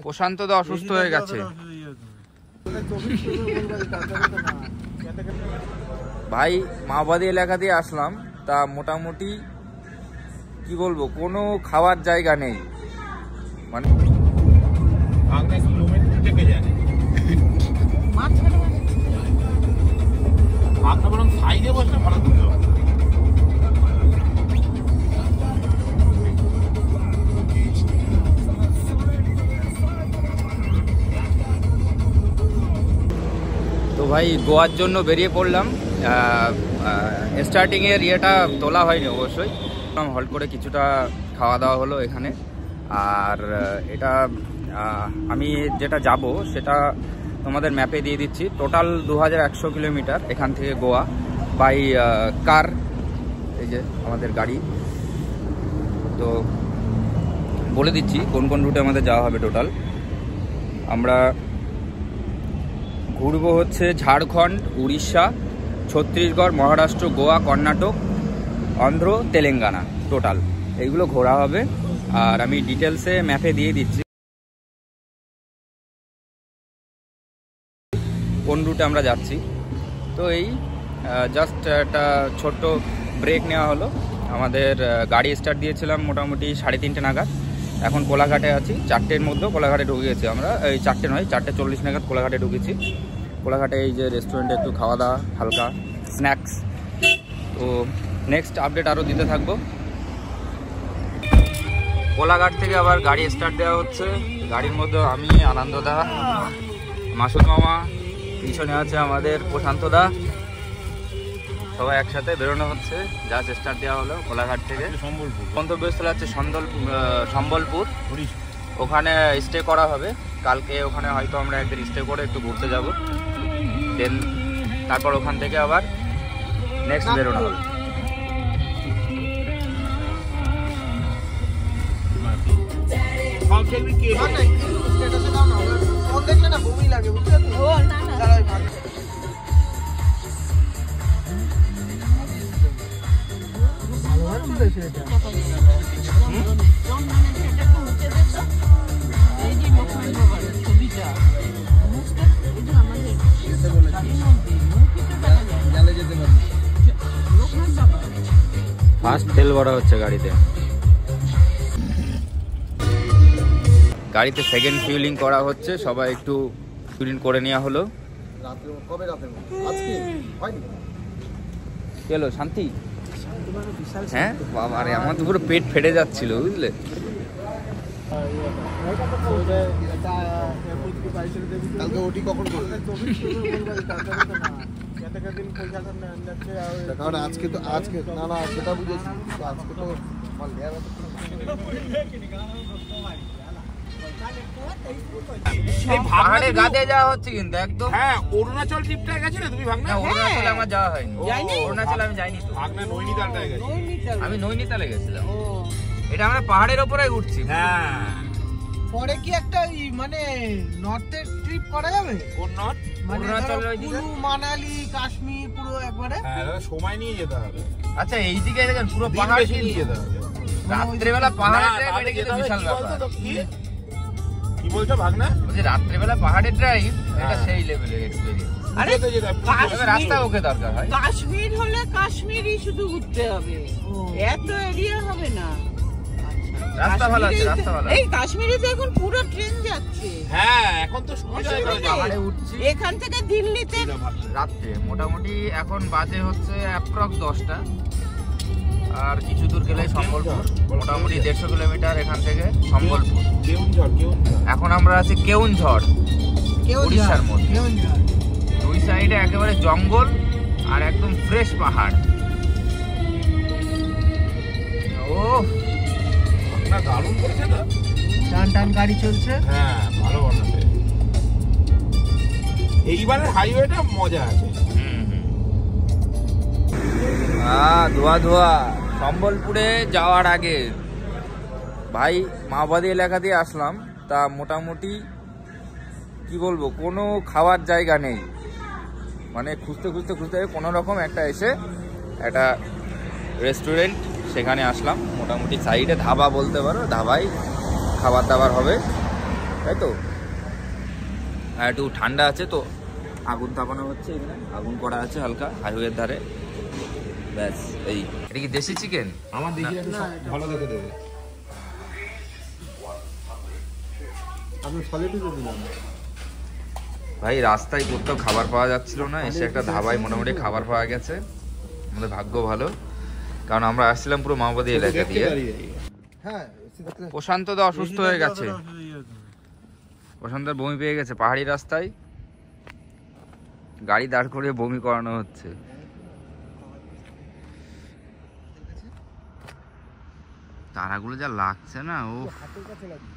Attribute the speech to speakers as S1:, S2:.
S1: প্রশান্ত দা অসুস্থ হয়ে গেছে ভাই। মাওবাদী এলাকা দিয়ে আসলাম, তা মোটামুটি কি বলবো, কোনো খাওয়ার জায়গা নেই। মানে তো ভাই গোয়ার জন্য বেরিয়ে পড়লাম। স্টার্টিং এর ইয়েটা তোলা হয়নি অবশ্যই, হল্ট করে কিছুটা খাওয়া দাওয়া হলো এখানে। আর এটা আমি যেটা যাব সেটা তোমাদের ম্যাপে দিয়ে দিচ্ছি। টোটাল 2100 কিলোমিটার এখান থেকে গোয়া বাই কার। এই যে আমাদের গাড়ি, তো বলে দিচ্ছি কোন কোন রুটে আমাদের যাওয়া হবে। টোটাল আমরা ঘুরবো হচ্ছে ঝাড়খণ্ড, উড়িষ্যা, ছত্তিশগড়, মহারাষ্ট্র, গোয়া, কর্ণাটক, অন্ধ্র, তেলেঙ্গানা। টোটাল এইগুলো ঘোরা হবে। আর আমি ডিটেলসে ম্যাপে দিয়ে দিচ্ছি কোন রুটে আমরা যাচ্ছি। তো এই জাস্ট একটা ছোট্ট ব্রেক নেওয়া হলো। আমাদের গাড়ি স্টার্ট দিয়েছিলাম মোটামুটি 3:30 নাগাদ। এখন কোলাঘাটে আছি। 4টের মধ্যে কোলাঘাটে ঢুকে গেছি আমরা। এই 4টে নয়, 4:40 নাগাদ কোলাঘাটে ঢুকেছি। কোলাঘাটে এই যে রেস্টুরেন্টে একটু খাওয়া দাওয়া, হালকা স্ন্যাক্স। তো নেক্সট আপডেট আরও দিতে থাকবো। কোলাঘাট থেকে আবার গাড়ি স্টার্ট দেওয়া হচ্ছে। গাড়ির মধ্যে আমি, আনন্দদা, মাসুদ মামা, পিছনে আছে আমাদের প্রশান্তদা, সবাই একসাথে বেরোনো হচ্ছে। জাস্ট স্টার্ট দেওয়া হলো কোলাঘাট থেকে। গন্তব্যস্থল হচ্ছে সম্বলপুর। ওখানে স্টে করা হবে কালকে। ওখানে হয়তো আমরা একদিন স্টে করে একটু ঘুরতে যাব, দেন তারপর ওখান থেকে আবার নেক্সট বেরোনো হবে। ফার্স্ট তেল ভরা হচ্ছে গাড়িতে। গাড়িতে সেকেন্ড ফিউলিং করা হচ্ছে। সবাই একটু ফিউলিং করে নেওয়া হলো। চলো শান্তি। হ্যাঁ বাবা রে, আমার তো পুরো পেট ফেটে যাচ্ছিল বুঝলে।
S2: আজকে তো আজকে না সেটা বুঝেছি, আজকে তো
S1: পাহাড়ে গাদে যাওয়া হচ্ছে কিন্তু একদম।
S3: হ্যাঁ, অরুণাচল ট্রিপটা গেছিলে তুমি ভাগনা?
S1: অরুণাচলে আমার যাওয়া হয়নি। অরুণাচলে আমি যাইনি তো।
S3: ভাগনা নৈনিতালটায় গেছে।
S1: আমি নৈনিতালে গেছিলাম। এটা আমরা পাহাড়ের উপরে উঠছি।
S3: হ্যাঁ,
S2: পরে কি একটা মানে নর্থের ট্রিপ করা যাবে?
S3: কোন নর্থ?
S2: মানে কুলু, মানালি, কাশ্মীর পুরো একবারে।
S3: হ্যাঁ, সময় নিয়ে যেতে হবে।
S1: আচ্ছা এইদিকে দেখেন পুরো পাহাড়
S3: নিয়ে যেতে হবে।
S1: রাত্রেবেলা পাহাড়ে ড্রাইভ এটা বিশাল ব্যাপার।
S3: কি বলছো ভাগনা?
S1: বলছি রাত্রেবেলা পাহাড়ে ড্রাইভ এটা সেই লেভেলের এক্সপেরিয়েন্স।
S3: আরে তো যেটা
S1: রাস্তা ওকে দরকার হয়।
S4: কাশ্মীর হলে কাশ্মীরই শুধু ঘুরতে হবে, এত এরিয়া হবে না।
S1: রাস্তা ভালো আছে, রাস্তা ভালো।
S4: এই কাশ্মীরে তো এখন পুরো ট্রেন যাচ্ছে।
S3: হ্যাঁ, এখন তো সুবিধা হয়ে গেছে।
S1: পাহাড়ে উঠছি
S4: এখান থেকে দিল্লিতে
S1: রাত্রে মোটামুটি এখন বাজে হচ্ছে অ্যাপ্রক্স 10টা। আর কিছু দূর গেলে সম্বলপুর, মোটামুটি 150 কিলোমিটার এখান থেকে সম্বলপুর। এখন আমরা আছি কেউনঝড়, উড়িষ্যার মধ্যে। দুই সাইডে একেবারে জঙ্গল আর একদম ফ্রেশ পাহাড়। ও
S3: না, দারুণ করেছে না?
S2: টান টান গাড়ি চলছে।
S3: হ্যাঁ, ভালো বানাচ্ছে। এইবারের হাইওয়েটা মজা আছে।
S1: ধোয়া ধোয়া। সম্বলপুরে যাওয়ার আগে ভাই মাওবাদী এলাকা দিয়ে আসলাম, তা মোটামুটি কি বলবো, কোনো খাওয়ার জায়গা নেই। মানে খুঁজতে খুঁজতে খুঁজতে কোনো রকম একটা এসে একটা রেস্টুরেন্ট, সেখানে আসলাম। মোটামুটি সাইডে ধাবা বলতে পারো, ধাবায় খাবার দাবার হবে। তাই তো। আর একটু ঠান্ডা আছে তো আগুন তাপানো হচ্ছে, এখানে আগুন করা আছে হালকা হাইওয়ের ধারে। ব্যাস এই। এটা কি দেশি চিকেন?
S3: আমার দেখি একটু ভালো দেখে দেবে।
S2: আমি সলিডই দিলাম।
S1: ভাই রাস্তায় কোথাও খাবার পাওয়া যাচ্ছিল না, এসে একটা ধাবায় মোটামুটি খাবার পাওয়া গেছে। আমাদের ভাগ্য ভালো, কারণ আমরা আসছিলাম পুরো মাওবাদী এলাকা দিয়ে।
S2: হ্যাঁ
S1: প্রশান্ত দা অসুস্থ হয়ে গেছে, প্রশান্তর বমি পেয়ে গেছে পাহাড়ি রাস্তায়, গাড়ি দাঁড় করিয়ে বমি করানো হচ্ছে। তারাগুলো যা লাগছে না, ও
S2: হাতের কাছে লাগবে।